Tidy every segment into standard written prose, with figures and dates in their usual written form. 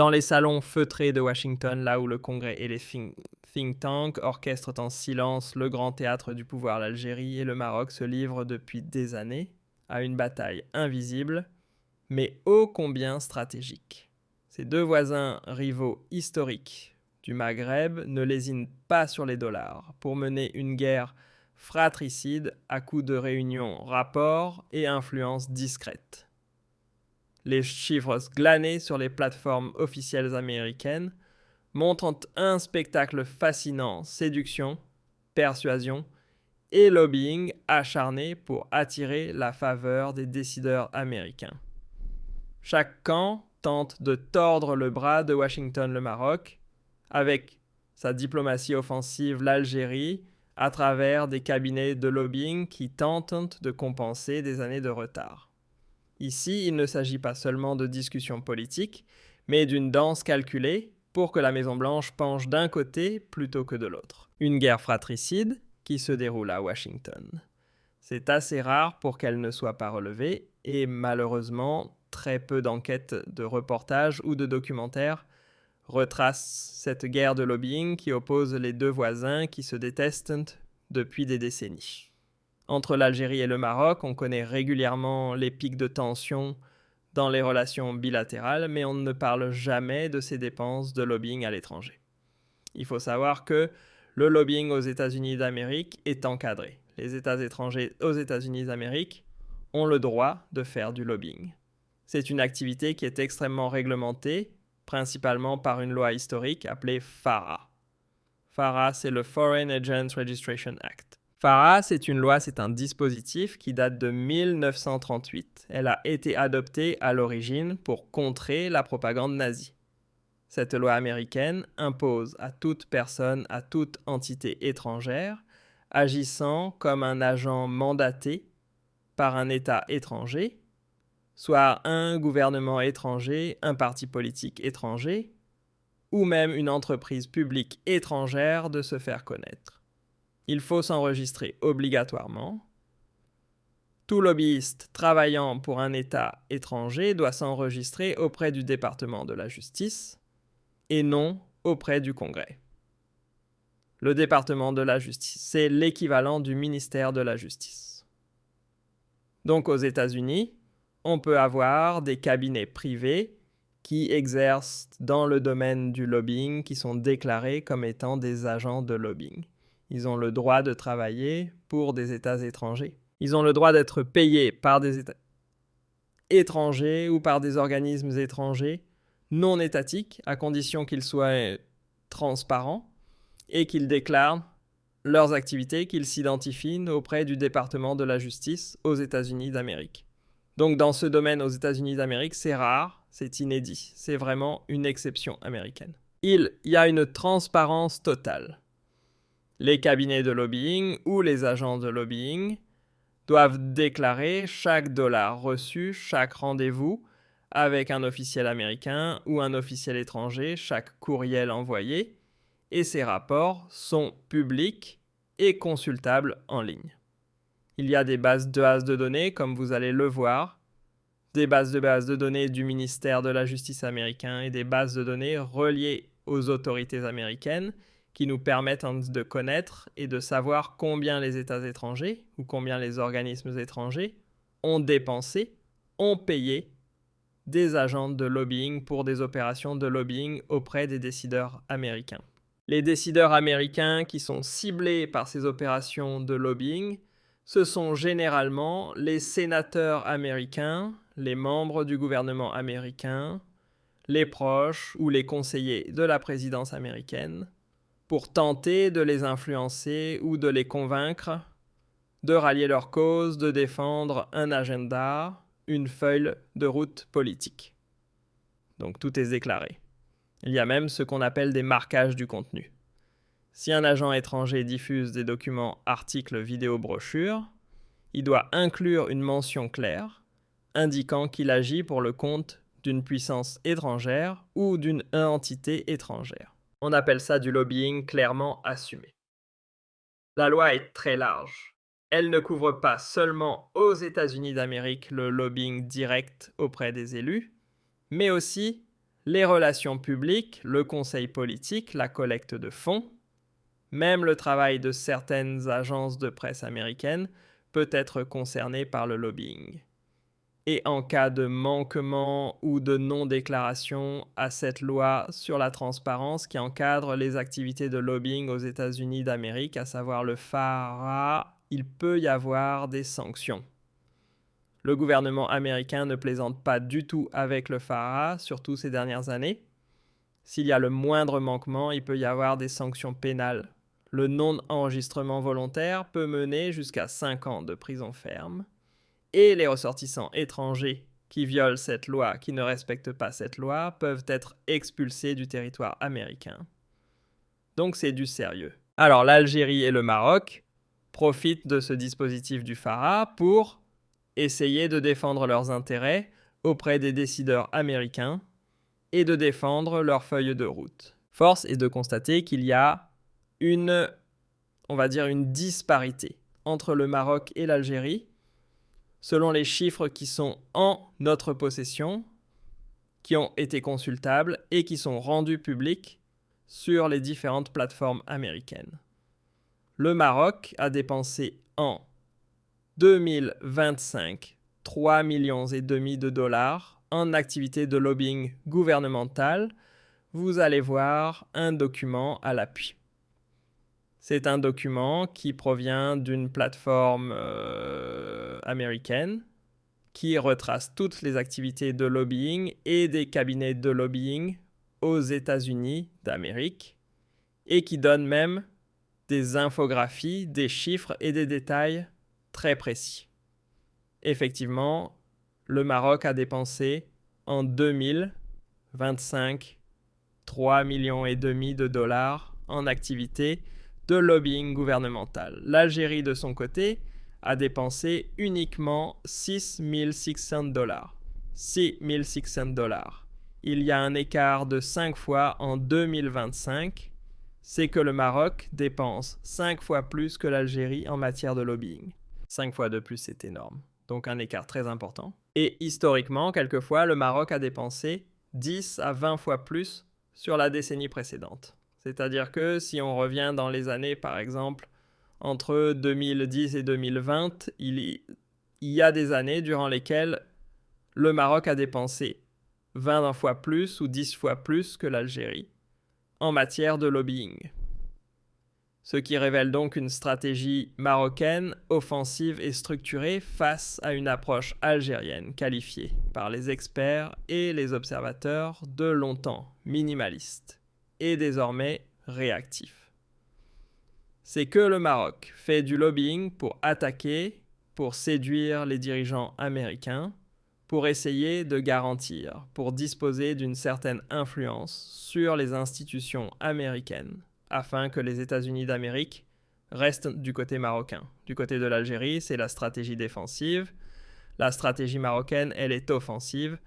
Dans les salons feutrés de Washington, là où le Congrès et les think tanks orchestrent en silence le grand théâtre du pouvoir, l'Algérie et le Maroc se livrent depuis des années à une bataille invisible, mais ô combien stratégique. Ces deux voisins rivaux historiques du Maghreb ne lésinent pas sur les dollars pour mener une guerre fratricide à coups de réunions, rapports et influences discrètes. Les chiffres glanés sur les plateformes officielles américaines montrent un spectacle fascinant: séduction, persuasion et lobbying acharné pour attirer la faveur des décideurs américains. Chaque camp tente de tordre le bras de Washington le Maroc, avec sa diplomatie offensive l'Algérie, à travers des cabinets de lobbying qui tentent de compenser des années de retard. Ici, il ne s'agit pas seulement de discussions politiques, mais d'une danse calculée pour que la Maison-Blanche penche d'un côté plutôt que de l'autre. Une guerre fratricide qui se déroule à Washington. C'est assez rare pour qu'elle ne soit pas relevée, et malheureusement, très peu d'enquêtes, de reportages ou de documentaires retracent cette guerre de lobbying qui oppose les deux voisins qui se détestent depuis des décennies. Entre l'Algérie et le Maroc, on connaît régulièrement les pics de tension dans les relations bilatérales, mais on ne parle jamais de ces dépenses de lobbying à l'étranger. Il faut savoir que le lobbying aux États-Unis d'Amérique est encadré. Les États étrangers aux États-Unis d'Amérique ont le droit de faire du lobbying. C'est une activité qui est extrêmement réglementée, principalement par une loi historique appelée FARA. FARA, c'est le Foreign Agent Registration Act. FARA, c'est un dispositif qui date de 1938. Elle a été adoptée à l'origine pour contrer la propagande nazie. Cette loi américaine impose à toute personne, à toute entité étrangère, agissant comme un agent mandaté par un État étranger, soit un gouvernement étranger, un parti politique étranger, ou même une entreprise publique étrangère, de se faire connaître. Il faut s'enregistrer obligatoirement. Tout lobbyiste travaillant pour un État étranger doit s'enregistrer auprès du département de la justice et non auprès du Congrès. Le département de la justice, c'est l'équivalent du ministère de la justice. Donc aux États-Unis, on peut avoir des cabinets privés qui exercent dans le domaine du lobbying, qui sont déclarés comme étant des agents de lobbying. Ils ont le droit de travailler pour des États étrangers. Ils ont le droit d'être payés par des États étrangers ou par des organismes étrangers non étatiques, à condition qu'ils soient transparents et qu'ils déclarent leurs activités, qu'ils s'identifient auprès du département de la justice aux États-Unis d'Amérique. Donc dans ce domaine aux États-Unis d'Amérique, c'est rare, c'est inédit, c'est vraiment une exception américaine. Il y a une transparence totale. Les cabinets de lobbying ou les agents de lobbying doivent déclarer chaque dollar reçu, chaque rendez-vous avec un officiel américain ou un officiel étranger, chaque courriel envoyé, et ces rapports sont publics et consultables en ligne. Il y a des bases de données, comme vous allez le voir, des bases de données du ministère de la Justice américain et des bases de données reliées aux autorités américaines qui nous permettent de connaître et de savoir combien les États étrangers ou combien les organismes étrangers ont dépensé, ont payé des agents de lobbying pour des opérations de lobbying auprès des décideurs américains. Les décideurs américains qui sont ciblés par ces opérations de lobbying, ce sont généralement les sénateurs américains, les membres du gouvernement américain, les proches ou les conseillers de la présidence américaine, pour tenter de les influencer ou de les convaincre de rallier leur cause, de défendre un agenda, une feuille de route politique. Donc tout est déclaré. Il y a même ce qu'on appelle des marquages du contenu. Si un agent étranger diffuse des documents, articles, vidéos, brochures, il doit inclure une mention claire indiquant qu'il agit pour le compte d'une puissance étrangère ou d'une entité étrangère. On appelle ça du lobbying clairement assumé. La loi est très large. Elle ne couvre pas seulement aux États-Unis d'Amérique le lobbying direct auprès des élus, mais aussi les relations publiques, le conseil politique, la collecte de fonds, même le travail de certaines agences de presse américaines peut être concerné par le lobbying. Et en cas de manquement ou de non-déclaration à cette loi sur la transparence qui encadre les activités de lobbying aux États-Unis d'Amérique, à savoir le FARA, il peut y avoir des sanctions. Le gouvernement américain ne plaisante pas du tout avec le FARA, surtout ces dernières années. S'il y a le moindre manquement, il peut y avoir des sanctions pénales. Le non-enregistrement volontaire peut mener jusqu'à 5 ans de prison ferme. Et les ressortissants étrangers qui violent cette loi, qui ne respectent pas cette loi, peuvent être expulsés du territoire américain. Donc c'est du sérieux. Alors l'Algérie et le Maroc profitent de ce dispositif du FARA pour essayer de défendre leurs intérêts auprès des décideurs américains et de défendre leur feuille de route. Force est de constater qu'il y a une disparité entre le Maroc et l'Algérie, selon les chiffres qui sont en notre possession, qui ont été consultables et qui sont rendus publics sur les différentes plateformes américaines. Le Maroc a dépensé en 2025 3,5 millions de dollars en activités de lobbying gouvernemental. Vous allez voir un document à l'appui. C'est un document qui provient d'une plateforme américaine qui retrace toutes les activités de lobbying et des cabinets de lobbying aux États-Unis d'Amérique et qui donne même des infographies, des chiffres et des détails très précis. Effectivement, le Maroc a dépensé en 2025 3,5 millions de dollars en activités de lobbying gouvernemental. L'Algérie, de son côté, a dépensé uniquement 6 600 dollars. 6 600 dollars. Il y a un écart de 5 fois en 2025. C'est que le Maroc dépense 5 fois plus que l'Algérie en matière de lobbying. 5 fois de plus, c'est énorme. Donc un écart très important. Et historiquement, quelquefois, le Maroc a dépensé 10 à 20 fois plus sur la décennie précédente. C'est-à-dire que si on revient dans les années, par exemple, entre 2010 et 2020, il y a des années durant lesquelles le Maroc a dépensé 20 fois plus ou 10 fois plus que l'Algérie en matière de lobbying. Ce qui révèle donc une stratégie marocaine offensive et structurée face à une approche algérienne qualifiée par les experts et les observateurs de longtemps minimaliste et désormais réactif. C'est que le Maroc fait du lobbying pour attaquer, pour séduire les dirigeants américains, pour essayer de garantir, pour disposer d'une certaine influence sur les institutions américaines, afin que les États-Unis d'Amérique restent du côté marocain. Du côté de l'Algérie, c'est la stratégie défensive. La stratégie marocaine, elle est offensive.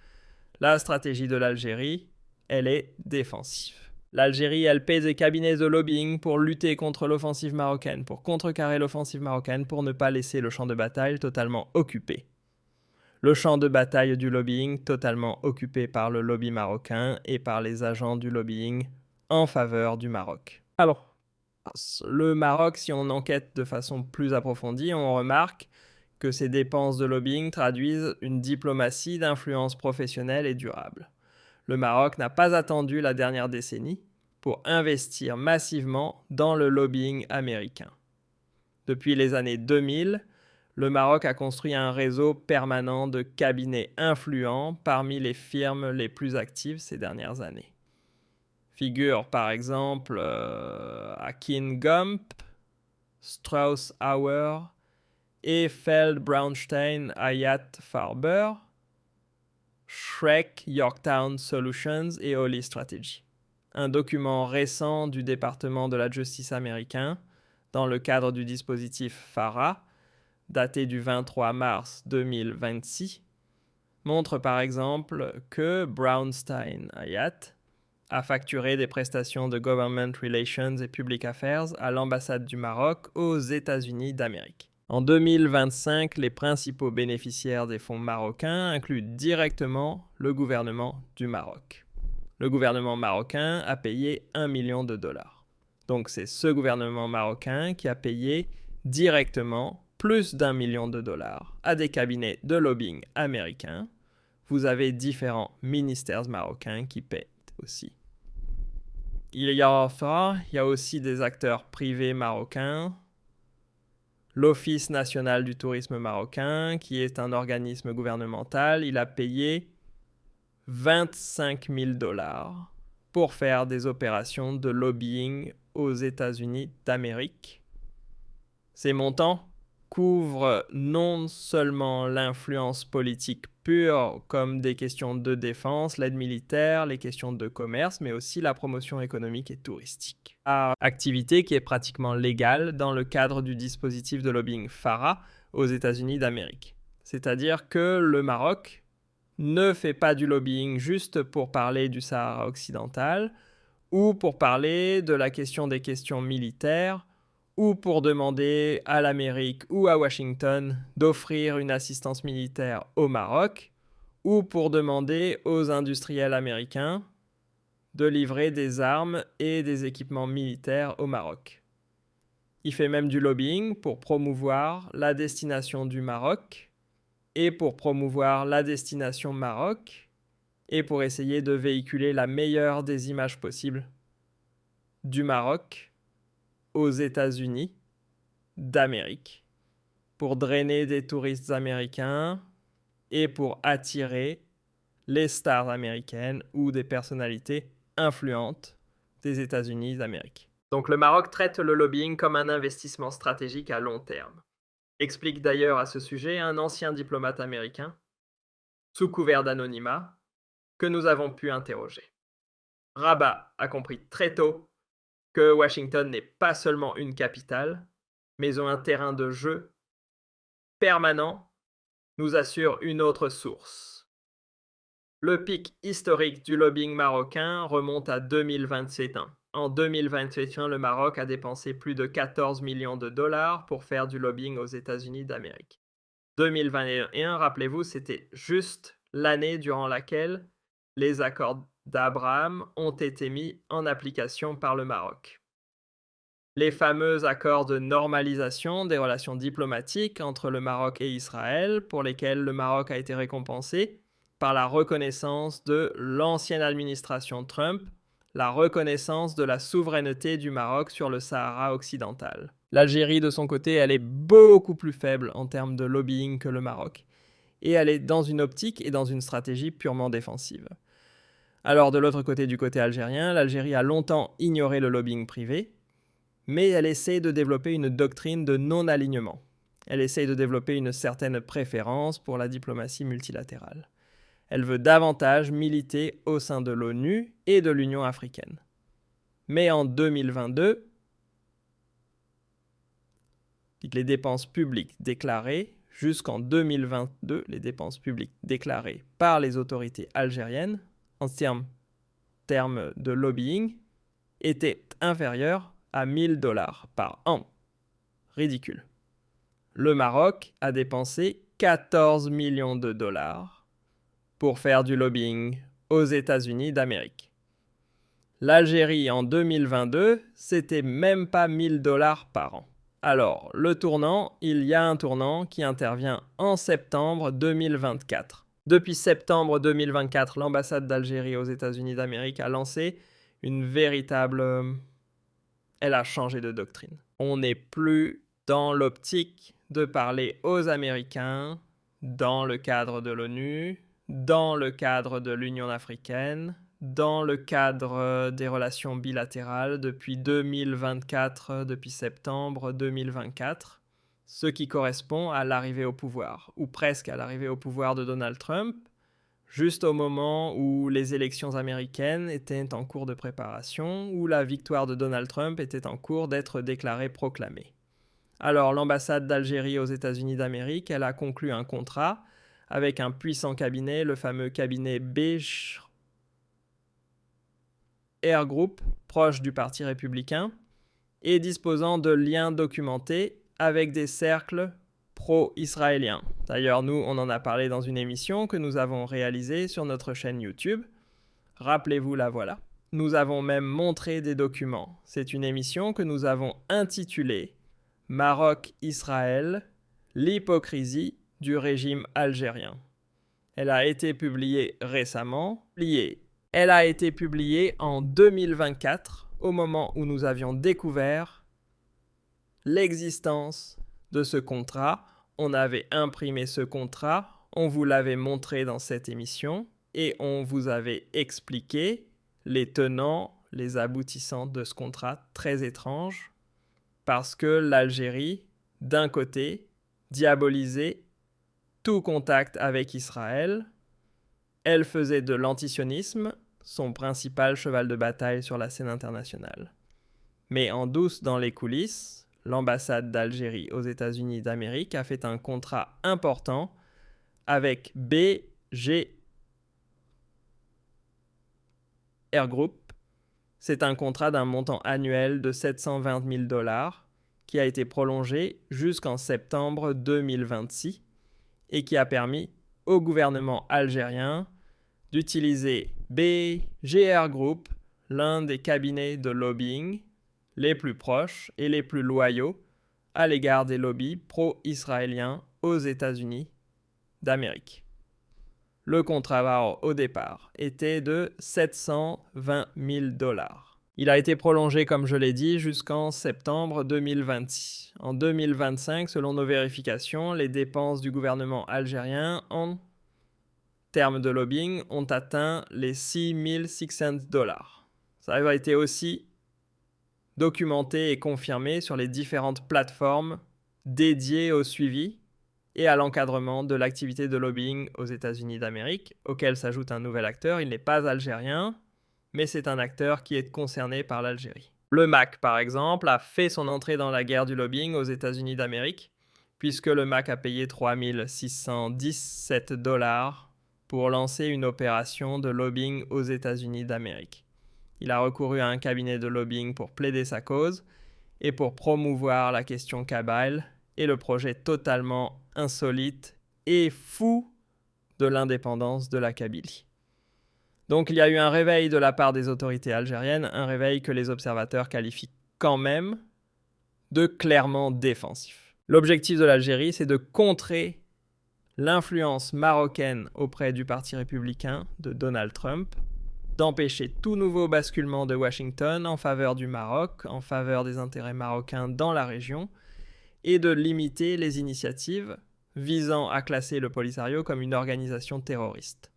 La stratégie de l'Algérie, elle est défensive. L'Algérie, elle paie des cabinets de lobbying pour lutter contre l'offensive marocaine, pour contrecarrer l'offensive marocaine, pour ne pas laisser le champ de bataille totalement occupé. Le champ de bataille du lobbying totalement occupé par le lobby marocain et par les agents du lobbying en faveur du Maroc. Alors, le Maroc, si on enquête de façon plus approfondie, on remarque que ces dépenses de lobbying traduisent une diplomatie d'influence professionnelle et durable. Le Maroc n'a pas attendu la dernière décennie pour investir massivement dans le lobbying américain. Depuis les années 2000, le Maroc a construit un réseau permanent de cabinets influents parmi les firmes les plus actives ces dernières années. Figurent par exemple Akin Gump, Strauss Auer et Feld Braunstein Hayat Farber, Shrek Yorktown Solutions et Holly Strategy. Un document récent du département de la justice américain, dans le cadre du dispositif FARA, daté du 23 mars 2026, montre par exemple que Braunstein Hayat a facturé des prestations de Government Relations et Public Affairs à l'ambassade du Maroc aux États-Unis d'Amérique. En 2025, les principaux bénéficiaires des fonds marocains incluent directement le gouvernement du Maroc. Le gouvernement marocain a payé 1 million de dollars. Donc c'est ce gouvernement marocain qui a payé directement plus d'1 million de dollars à des cabinets de lobbying américains. Vous avez différents ministères marocains qui paient aussi. Il y a aussi des acteurs privés marocains. L'Office national du tourisme marocain, qui est un organisme gouvernemental, il a payé 25 000 dollars pour faire des opérations de lobbying aux États-Unis d'Amérique. Ces montants couvrent non seulement l'influence politique pure, comme des questions de défense, l'aide militaire, les questions de commerce, mais aussi la promotion économique et touristique. Activité qui est pratiquement légale dans le cadre du dispositif de lobbying FARA aux États-Unis d'Amérique. C'est-à-dire que le Maroc ne fait pas du lobbying juste pour parler du Sahara occidental ou pour parler de la question des questions militaires ou pour demander à l'Amérique ou à Washington d'offrir une assistance militaire au Maroc, ou pour demander aux industriels américains de livrer des armes et des équipements militaires au Maroc. Il fait même du lobbying pour promouvoir la destination du Maroc et pour promouvoir la destination Maroc et pour essayer de véhiculer la meilleure des images possibles du Maroc aux États-Unis d'Amérique pour drainer des touristes américains et pour attirer les stars américaines ou des personnalités influentes des États-Unis d'Amérique. Donc le Maroc traite le lobbying comme un investissement stratégique à long terme. Explique d'ailleurs à ce sujet un ancien diplomate américain, sous couvert d'anonymat, que nous avons pu interroger. Rabat a compris très tôt que Washington n'est pas seulement une capitale, mais un terrain de jeu permanent, nous assure une autre source. Le pic historique du lobbying marocain remonte à 2021. En 2021, le Maroc a dépensé plus de 14 millions de dollars pour faire du lobbying aux États-Unis d'Amérique. 2021, rappelez-vous, c'était juste l'année durant laquelle les accords d'Abraham ont été mis en application par le Maroc. Les fameux accords de normalisation des relations diplomatiques entre le Maroc et Israël, pour lesquels le Maroc a été récompensé par la reconnaissance de l'ancienne administration Trump, la reconnaissance de la souveraineté du Maroc sur le Sahara occidental. L'Algérie, de son côté, elle est beaucoup plus faible en termes de lobbying que le Maroc, et elle est dans une optique et dans une stratégie purement défensive. Alors, de l'autre côté, du côté algérien, l'Algérie a longtemps ignoré le lobbying privé, mais elle essaie de développer une doctrine de non-alignement. Elle essaie de développer une certaine préférence pour la diplomatie multilatérale. Elle veut davantage militer au sein de l'ONU et de l'Union africaine. Mais en 2022, les dépenses publiques déclarées, jusqu'en 2022, les dépenses publiques déclarées par les autorités algériennes, en termes de lobbying, étaient inférieures à 1 000 dollars par an. Ridicule. Le Maroc a dépensé 14 millions de dollars pour faire du lobbying aux États-Unis d'Amérique. L'Algérie en 2022, c'était même pas 1 000 dollars par an. Alors, il y a un tournant qui intervient en septembre 2024. Depuis septembre 2024, l'ambassade d'Algérie aux États-Unis d'Amérique a lancé une véritable... Elle a changé de doctrine. On n'est plus dans l'optique de parler aux Américains dans le cadre de l'ONU, dans le cadre de l'Union africaine, dans le cadre des relations bilatérales depuis 2024, depuis septembre 2024, ce qui correspond à l'arrivée au pouvoir, ou presque à l'arrivée au pouvoir de Donald Trump, juste au moment où les élections américaines étaient en cours de préparation, où la victoire de Donald Trump était en cours d'être déclarée proclamée. Alors l'ambassade d'Algérie aux États-Unis d'Amérique, elle a conclu un contrat avec un puissant cabinet, le fameux cabinet Beige Air Group, proche du Parti républicain, et disposant de liens documentés avec des cercles pro-israéliens. D'ailleurs, nous, on en a parlé dans une émission que nous avons réalisée sur notre chaîne YouTube. Rappelez-vous, la voilà. Nous avons même montré des documents. C'est une émission que nous avons intitulée « Maroc-Israël, l'hypocrisie du régime algérien ». Elle a été publiée récemment. Elle a été publiée en 2024, au moment où nous avions découvert l'existence de ce contrat. On avait imprimé ce contrat, on vous l'avait montré dans cette émission et on vous avait expliqué les tenants, les aboutissants de ce contrat très étrange parce que l'Algérie, d'un côté, diabolisait tout contact avec Israël. Elle faisait de l'antisionisme son principal cheval de bataille sur la scène internationale. Mais en douce dans les coulisses, l'ambassade d'Algérie aux États-Unis d'Amérique a fait un contrat important avec BG Air Group. C'est un contrat d'un montant annuel de 720 000 $ qui a été prolongé jusqu'en septembre 2026 et qui a permis au gouvernement algérien d'utiliser BGR Group, l'un des cabinets de lobbying les plus proches et les plus loyaux à l'égard des lobbies pro-israéliens aux États-Unis d'Amérique. Le contrat au départ était de 720 000 $. Il a été prolongé, comme je l'ai dit, jusqu'en septembre 2026. En 2025, selon nos vérifications, les dépenses du gouvernement algérien en termes de lobbying ont atteint les 6 600 $. Ça a été aussi documenté et confirmé sur les différentes plateformes dédiées au suivi et à l'encadrement de l'activité de lobbying aux États-Unis d'Amérique, auquel s'ajoute un nouvel acteur. Il n'est pas algérien, mais c'est un acteur qui est concerné par l'Algérie. Le MAC, par exemple, a fait son entrée dans la guerre du lobbying aux États-Unis d'Amérique, puisque le MAC a payé 3 617 $ pour lancer une opération de lobbying aux États-Unis d'Amérique. Il a recouru à un cabinet de lobbying pour plaider sa cause et pour promouvoir la question Kabyle et le projet totalement insolite et fou de l'indépendance de la Kabylie. Donc il y a eu un réveil de la part des autorités algériennes, un réveil que les observateurs qualifient quand même de clairement défensif. L'objectif de l'Algérie, c'est de contrer l'influence marocaine auprès du Parti républicain de Donald Trump, d'empêcher tout nouveau basculement de Washington en faveur du Maroc, en faveur des intérêts marocains dans la région, et de limiter les initiatives visant à classer le Polisario comme une organisation terroriste.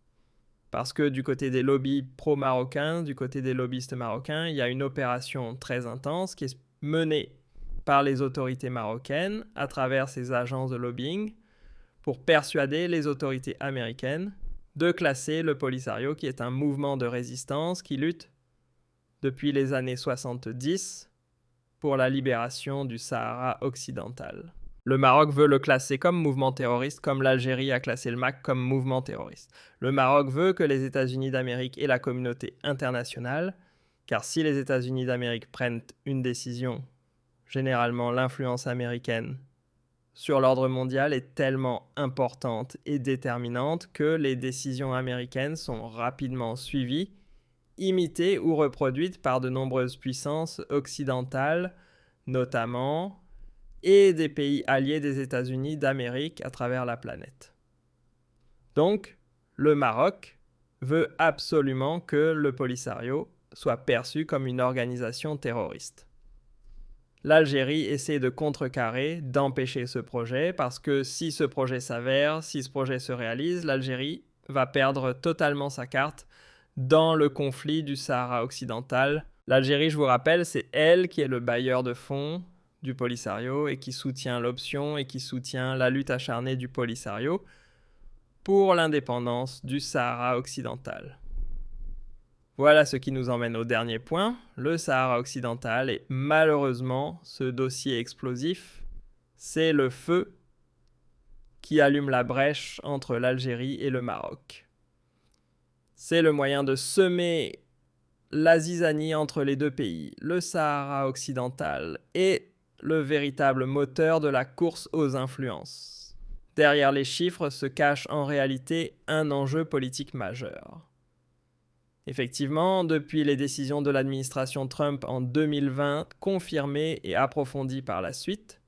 Parce que du côté des lobbies pro-marocains, du côté des lobbyistes marocains, il y a une opération très intense qui est menée par les autorités marocaines à travers ces agences de lobbying pour persuader les autorités américaines de classer le Polisario, qui est un mouvement de résistance qui lutte depuis les années 70 pour la libération du Sahara occidental. Le Maroc veut le classer comme mouvement terroriste, comme l'Algérie a classé le MAC comme mouvement terroriste. Le Maroc veut que les États-Unis d'Amérique et la communauté internationale, car si les États-Unis d'Amérique prennent une décision, généralement l'influence américaine sur l'ordre mondial est tellement importante et déterminante que les décisions américaines sont rapidement suivies, imitées ou reproduites par de nombreuses puissances occidentales, notamment, et des pays alliés des États-Unis d'Amérique à travers la planète. Donc, le Maroc veut absolument que le Polisario soit perçu comme une organisation terroriste. L'Algérie essaie de contrecarrer, d'empêcher ce projet, parce que si ce projet s'avère, si ce projet se réalise, l'Algérie va perdre totalement sa carte dans le conflit du Sahara occidental. L'Algérie, je vous rappelle, c'est elle qui est le bailleur de fonds du Polisario et qui soutient l'option et qui soutient la lutte acharnée du Polisario pour l'indépendance du Sahara occidental. Voilà ce qui nous emmène au dernier point, le Sahara occidental, et malheureusement, ce dossier explosif, c'est le feu qui allume la brèche entre l'Algérie et le Maroc. C'est le moyen de semer la zizanie entre les deux pays. Le Sahara occidental est le véritable moteur de la course aux influences. Derrière les chiffres se cache en réalité un enjeu politique majeur. Effectivement, depuis les décisions de l'administration Trump en 2020, confirmées et approfondies par la suite,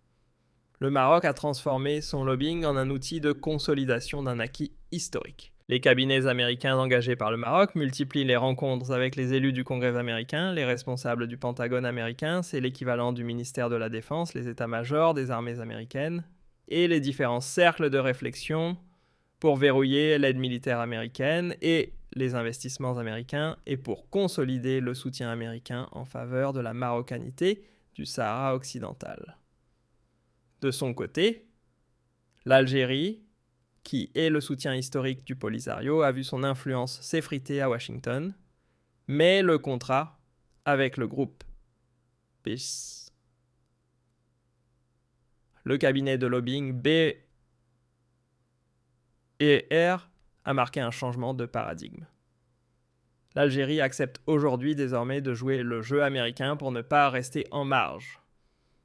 le Maroc a transformé son lobbying en un outil de consolidation d'un acquis historique. Les cabinets américains engagés par le Maroc multiplient les rencontres avec les élus du Congrès américain, les responsables du Pentagone américain, c'est l'équivalent du ministère de la Défense, les états-majors des armées américaines, et les différents cercles de réflexion pour verrouiller l'aide militaire américaine et les investissements américains et pour consolider le soutien américain en faveur de la marocanité du Sahara occidental. De son côté, l'Algérie, qui est le soutien historique du Polisario, a vu son influence s'effriter à Washington, mais le contrat avec le groupe BIS, le cabinet de lobbying BER, a marqué un changement de paradigme. L'Algérie accepte aujourd'hui désormais de jouer le jeu américain pour ne pas rester en marge.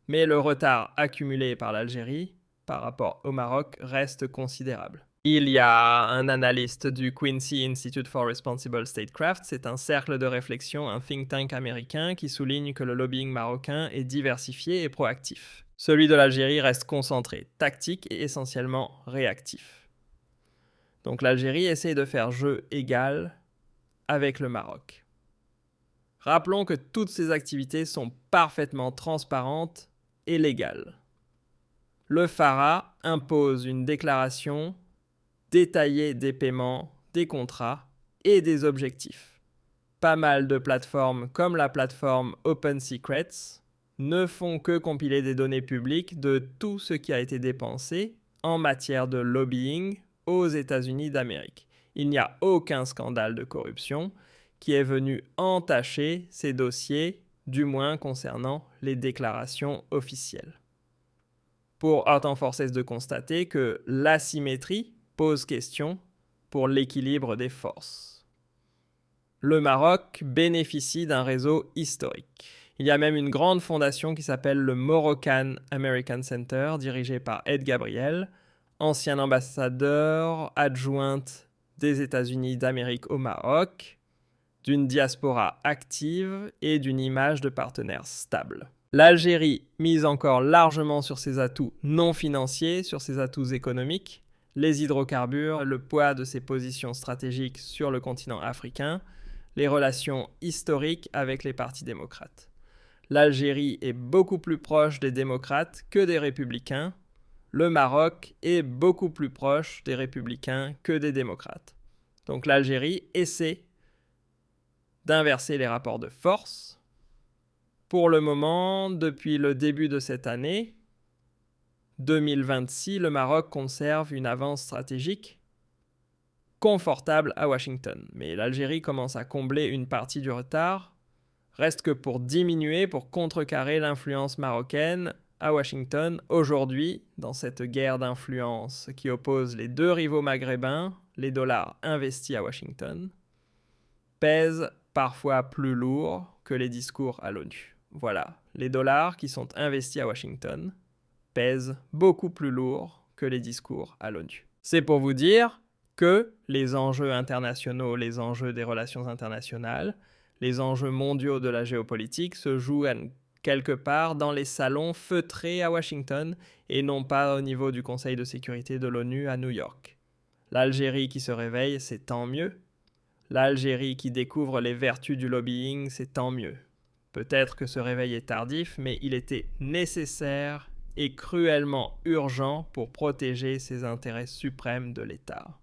Mais le retard accumulé par l'Algérie par rapport au Maroc reste considérable. Il y a un analyste du Quincy Institute for Responsible Statecraft, c'est un cercle de réflexion, un think tank américain qui souligne que le lobbying marocain est diversifié et proactif. Celui de l'Algérie reste concentré, tactique et essentiellement réactif. Donc l'Algérie essaie de faire jeu égal avec le Maroc. Rappelons que toutes ces activités sont parfaitement transparentes et légales. Le FARA impose une déclaration détaillée des paiements, des contrats et des objectifs. Pas mal de plateformes comme la plateforme Open Secrets ne font que compiler des données publiques de tout ce qui a été dépensé en matière de lobbying aux États-Unis d'Amérique. Il n'y a aucun scandale de corruption qui est venu entacher ces dossiers, du moins concernant les déclarations officielles. Pourtant, force est de constater que l'asymétrie pose question pour l'équilibre des forces. Le Maroc bénéficie d'un réseau historique. Il y a même une grande fondation qui s'appelle le Moroccan American Center, dirigée par Ed Gabriel, ancien ambassadeur adjointe des États-Unis d'Amérique au Maroc, d'une diaspora active et d'une image de partenaire stable. L'Algérie mise encore largement sur ses atouts non financiers, sur ses atouts économiques, les hydrocarbures, le poids de ses positions stratégiques sur le continent africain, les relations historiques avec les partis démocrates. L'Algérie est beaucoup plus proche des démocrates que des républicains. Le Maroc est beaucoup plus proche des républicains que des démocrates. Donc l'Algérie essaie d'inverser les rapports de force. Pour le moment, depuis le début de cette année, 2026, le Maroc conserve une avance stratégique confortable à Washington. Mais l'Algérie commence à combler une partie du retard. Reste que pour diminuer, pour contrecarrer l'influence marocaine à Washington, aujourd'hui, dans cette guerre d'influence qui oppose les deux rivaux maghrébins, les dollars investis à Washington pèsent parfois plus lourd que les discours à l'ONU. Voilà, les dollars qui sont investis à Washington pèsent beaucoup plus lourd que les discours à l'ONU. C'est pour vous dire que les enjeux internationaux, les enjeux des relations internationales, les enjeux mondiaux de la géopolitique se jouent quelque part dans les salons feutrés à Washington et non pas au niveau du Conseil de sécurité de l'ONU à New York. L'Algérie qui se réveille, c'est tant mieux. L'Algérie qui découvre les vertus du lobbying, c'est tant mieux. Peut-être que ce réveil est tardif, mais il était nécessaire et cruellement urgent pour protéger ses intérêts suprêmes de l'État.